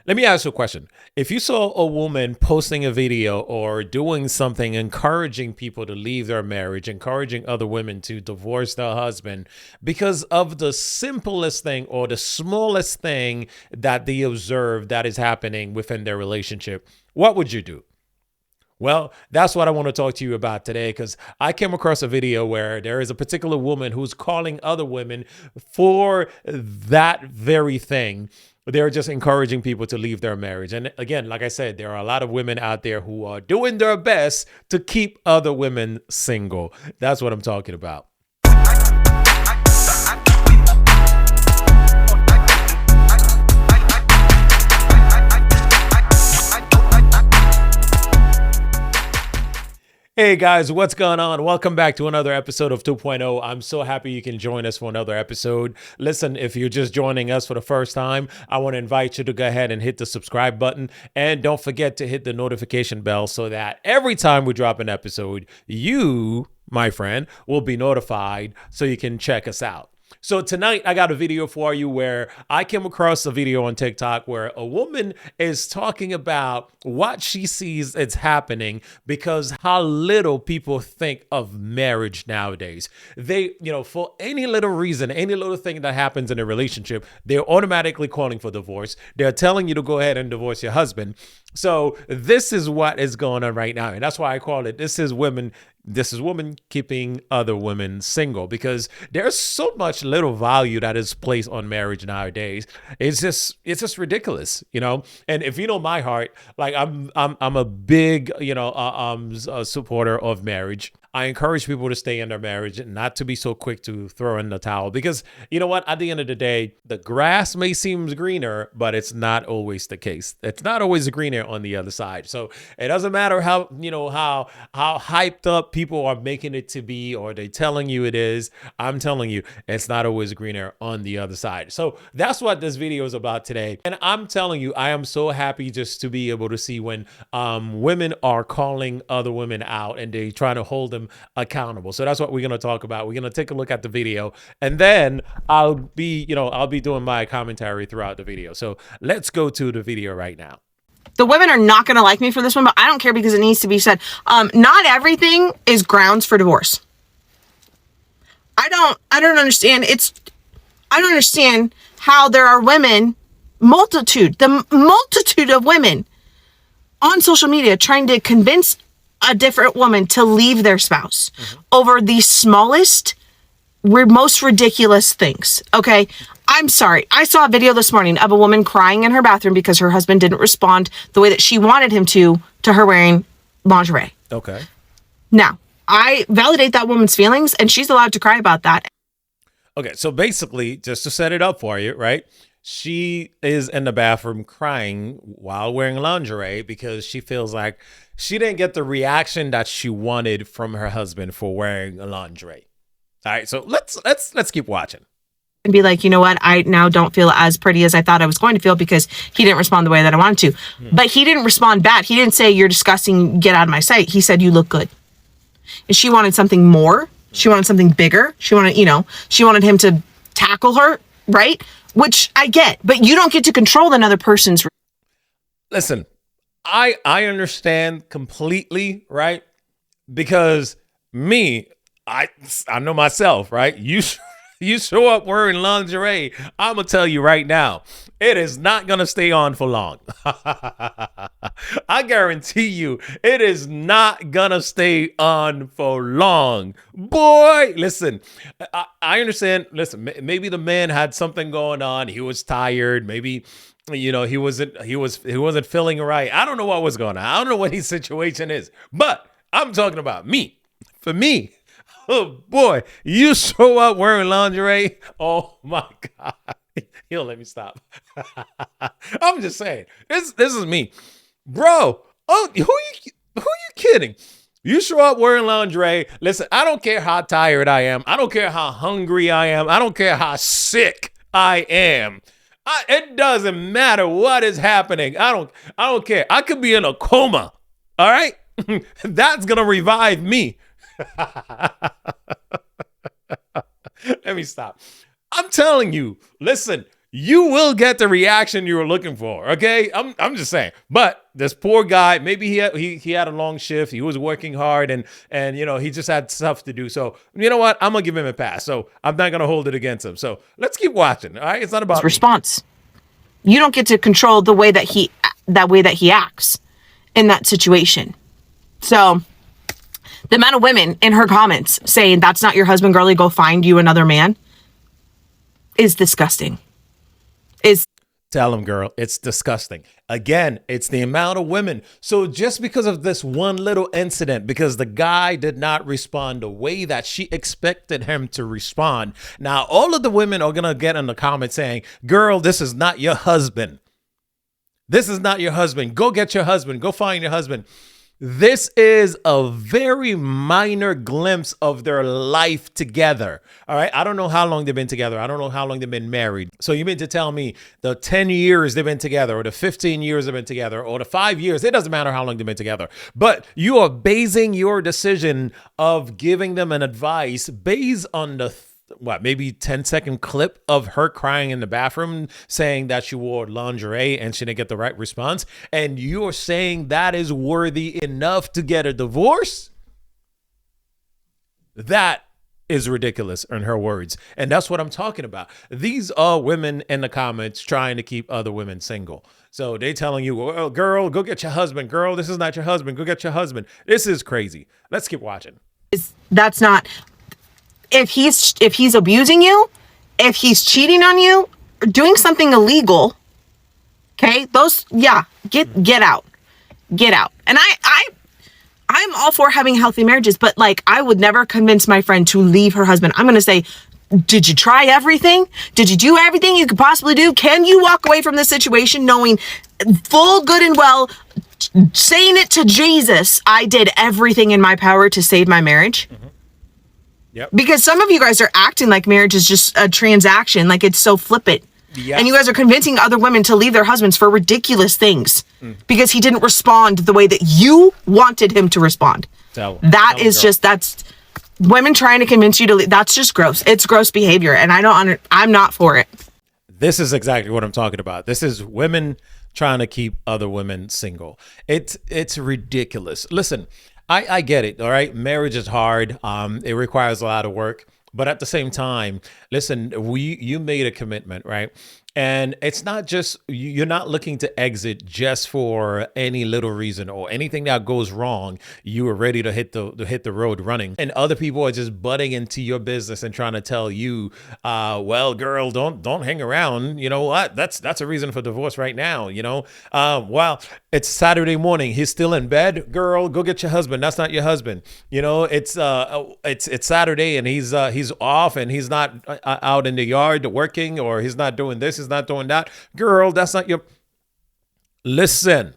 Let me ask you a question. If you saw a woman posting a video or doing something encouraging people to leave their marriage, encouraging other women to divorce their husband because of the simplest thing or the smallest thing that they observe that is happening within their relationship, what would you do? Well, that's what I want to talk to you about today because I came across a video where there is a particular woman who's calling other women for that very thing. They're just encouraging people to leave their marriage. And again, like I said, there are a lot of women out there who are doing their best to keep other women single. That's what I'm talking about. Hey guys, what's going on? Welcome back to another episode of 2.0. I'm so happy you can join us for another episode. Listen, if you're just joining us for the first time, I want to invite you to go ahead and hit the subscribe button. And don't forget to hit the notification bell so that every time we drop an episode, you, my friend, will be notified so you can check us out. So tonight I got a video for you where I came across a video on TikTok where a woman is talking about what she sees is happening because how little people think of marriage nowadays. They, for any little reason, any little thing that happens in a relationship, they're automatically calling for divorce. They're telling you to go ahead and divorce your husband. So this is what is going on right now. And that's why I call it, this is women keeping other women single, because there's so much little value that is placed on marriage nowadays. It's just ridiculous, And if you know my heart, like I'm a big, supporter of marriage. I encourage people to stay in their marriage and not to be so quick to throw in the towel because you know what? At the end of the day, the grass may seem greener, but it's not always the case. It's not always greener on the other side. So it doesn't matter how hyped up people are making it to be or they're telling you it is. I'm telling you, it's not always greener on the other side. So that's what this video is about today. And I'm telling you, I am so happy just to be able to see when women are calling other women out and they trying to hold them accountable. So that's what we're going to talk about. We're going to take a look at the video and then I'll be doing my commentary throughout the video. So let's go to the video right now. The women are not going to like me for this one, but I don't care because it needs to be said. Not everything is grounds for divorce. I don't understand. I don't understand how there are women, the multitude of women on social media trying to convince a different woman to leave their spouse over the smallest, most ridiculous things. Okay. I'm sorry. I saw a video this morning of a woman crying in her bathroom because her husband didn't respond the way that she wanted him to her wearing lingerie. Okay. Now, I validate that woman's feelings and she's allowed to cry about that. Okay. So basically, just to set it up for you, right? She is in the bathroom crying while wearing lingerie because she feels like she didn't get the reaction that she wanted from her husband for wearing a lingerie. All right. So let's keep watching. And be like, you know what? I now don't feel as pretty as I thought I was going to feel because he didn't respond the way that I wanted to. But he didn't respond bad. He didn't say, you're disgusting, get out of my sight. He said, you look good. And she wanted something more. She wanted something bigger. She wanted him to tackle her, right? Which I get, but you don't get to control another person's. Listen, I understand completely, right? Because I know myself, right? You show up wearing lingerie, I'm going to tell you right now, it is not going to stay on for long. I guarantee you, it is not going to stay on for long. Boy, listen, I understand. Listen, maybe the man had something going on. He was tired. Maybe, he wasn't feeling right. I don't know what was going on. I don't know what his situation is, but I'm talking about me. For me, oh boy, you show up wearing lingerie. Oh my God. He'll let me stop. I'm just saying, this is me. Bro, oh, who you kidding? You show up wearing lingerie. Listen, I don't care how tired I am. I don't care how hungry I am. I don't care how sick I am. It doesn't matter what is happening. I don't care. I could be in a coma. All right? That's going to revive me. Let me stop. I'm telling you, listen, you will get the reaction you were looking for. Okay, I'm just saying. But this poor guy, maybe he had a long shift. He was working hard, and he just had stuff to do. So you know what? I'm gonna give him a pass. So I'm not gonna hold it against him. So let's keep watching. All right, it's not about response. You don't get to control the way that he acts in that situation. So the amount of women in her comments saying that's not your husband, girlie, go find you another man is disgusting. Tell him, girl, it's disgusting. Again, it's the amount of women. So just because of this one little incident, because the guy did not respond the way that she expected him to respond, now all of the women are going to get in the comments saying, girl, this is not your husband. This is not your husband. Go get your husband. Go find your husband. This is a very minor glimpse of their life together. All right. I don't know how long they've been together. I don't know how long they've been married. So you mean to tell me the 10 years they've been together, or the 15 years they've been together, or the 5 years, it doesn't matter how long they've been together, but you are basing your decision of giving them an advice based on the maybe 10-second clip of her crying in the bathroom saying that she wore lingerie and she didn't get the right response, and you're saying that is worthy enough to get a divorce? That is ridiculous in her words. And that's what I'm talking about. These are women in the comments trying to keep other women single. So they telling you, well, girl, go get your husband. Girl, this is not your husband. Go get your husband. This is crazy. Let's keep watching. That's not... If he's abusing you, if he's cheating on you, or doing something illegal, okay, get out. And I'm all for having healthy marriages, but like, I would never convince my friend to leave her husband. I'm going to say, did you try everything? Did you do everything you could possibly do? Can you walk away from this situation knowing full good and well, saying it to Jesus, I did everything in my power to save my marriage? Mm-hmm. Yep. Because some of you guys are acting like marriage is just a transaction, like it's so flippant. Yep. And you guys are convincing other women to leave their husbands for ridiculous things because he didn't respond the way that you wanted him to respond. That's women trying to convince you to leave. That's just gross. It's gross behavior, and I'm not for it. This is exactly what I'm talking about. This is women trying to keep other women single. It's ridiculous. Listen, I get it. All right. Marriage is hard. It requires a lot of work. But at the same time, listen, you made a commitment, right? And it's not just, you're not looking to exit just for any little reason or anything that goes wrong. You are ready to hit the road running, and other people are just butting into your business and trying to tell you, well, girl, don't hang around. You know what? That's a reason for divorce right now. Well, it's Saturday morning. He's still in bed. Girl, go get your husband. That's not your husband. It's Saturday and he's off and he's not out in the yard working, or he's not doing this. He's not doing that. Girl, that's not your... Listen,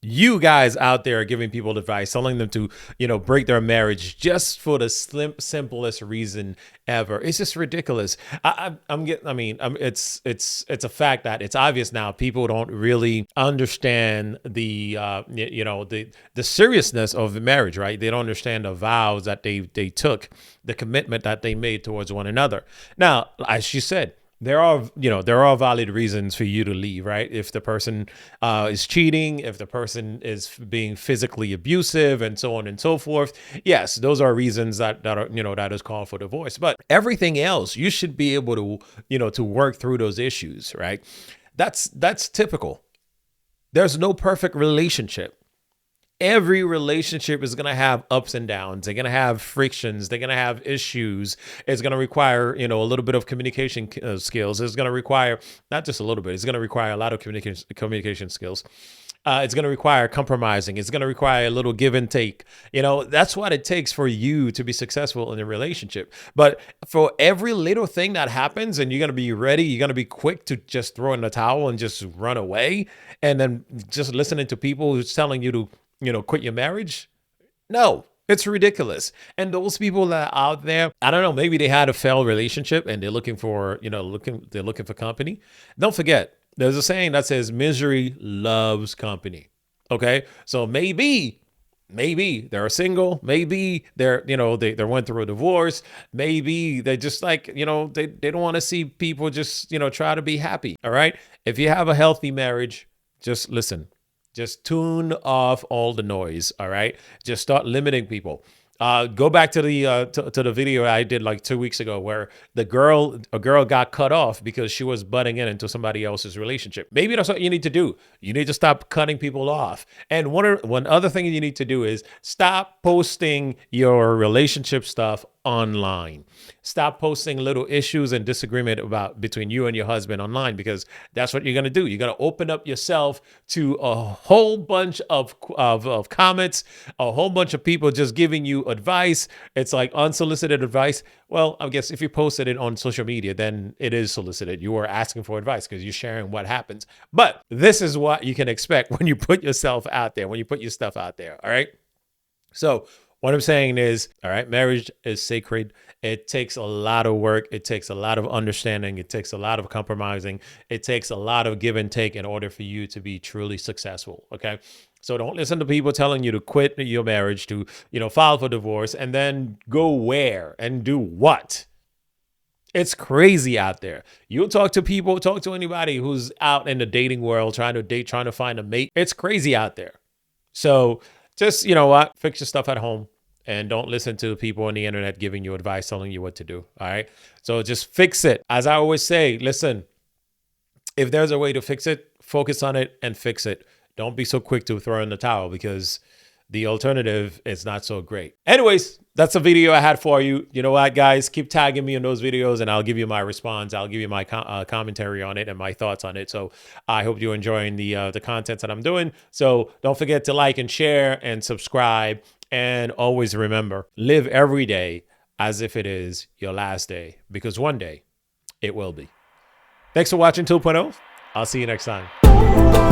you guys out there are giving people advice, telling them to, break their marriage just for the simplest reason ever. It's just ridiculous. It's a fact that it's obvious now. People don't really understand the seriousness of marriage, right? They don't understand the vows that they took, the commitment that they made towards one another. Now, as she said, there are valid reasons for you to leave, right? If the person is cheating, if the person is being physically abusive, and so on and so forth. Yes, those are reasons that is called for divorce. But everything else, you should be able to work through those issues, right? That's typical. There's no perfect relationship. Every relationship is going to have ups and downs. They're going to have frictions. They're going to have issues. It's going to require, a little bit of communication skills. It's going to require not just a little bit. It's going to require a lot of communication skills. It's going to require compromising. It's going to require a little give and take. That's what it takes for you to be successful in a relationship. But for every little thing that happens, and you're going to be ready, you're going to be quick to just throw in the towel and just run away, and then just listening to people who's telling you to quit your marriage? No, it's ridiculous. And those people that are out there, I don't know, maybe they had a failed relationship and they're looking for, they're looking for company. Don't forget, there's a saying that says misery loves company. Okay. So maybe Maybe they're single. Maybe they're, they went through a divorce. Maybe they just like, they don't want to see people just, try to be happy. All right. If you have a healthy marriage, just listen. Just tune off all the noise. All right. Just start limiting people. Go back to the to the video I did like 2 weeks ago where a girl got cut off because she was butting into somebody else's relationship. Maybe that's what you need to do. You need to stop cutting people off. And one other thing you need to do is stop posting your relationship stuff online. Stop posting little issues and disagreement between you and your husband online, because that's what you're going to do. You're going to open up yourself to a whole bunch of comments, a whole bunch of people just giving you advice. It's like unsolicited advice. Well, I guess if you posted it on social media, then it is solicited. You are asking for advice because you're sharing what happens. But this is what you can expect when you put yourself out there, when you put your stuff out there. All right. So what I'm saying is, all right, marriage is sacred. It takes a lot of work. It takes a lot of understanding. It takes a lot of compromising. It takes a lot of give and take in order for you to be truly successful. Okay. So don't listen to people telling you to quit your marriage, to, file for divorce, and then go where and do what? It's crazy out there. You'll talk to anybody who's out in the dating world, trying to find a mate. It's crazy out there. So just, fix your stuff at home and don't listen to people on the internet giving you advice, telling you what to do. All right. So just fix it. As I always say, listen, if there's a way to fix it, focus on it and fix it. Don't be so quick to throw in the towel, because the alternative is not so great. Anyways, that's the video I had for you. You know what, guys? Keep tagging me in those videos and I'll give you my response. I'll give you my commentary on it and my thoughts on it. So I hope you're enjoying the content that I'm doing. So don't forget to like and share and subscribe. And always remember, live every day as if it is your last day, because one day it will be. Thanks for watching 2.0. I'll see you next time.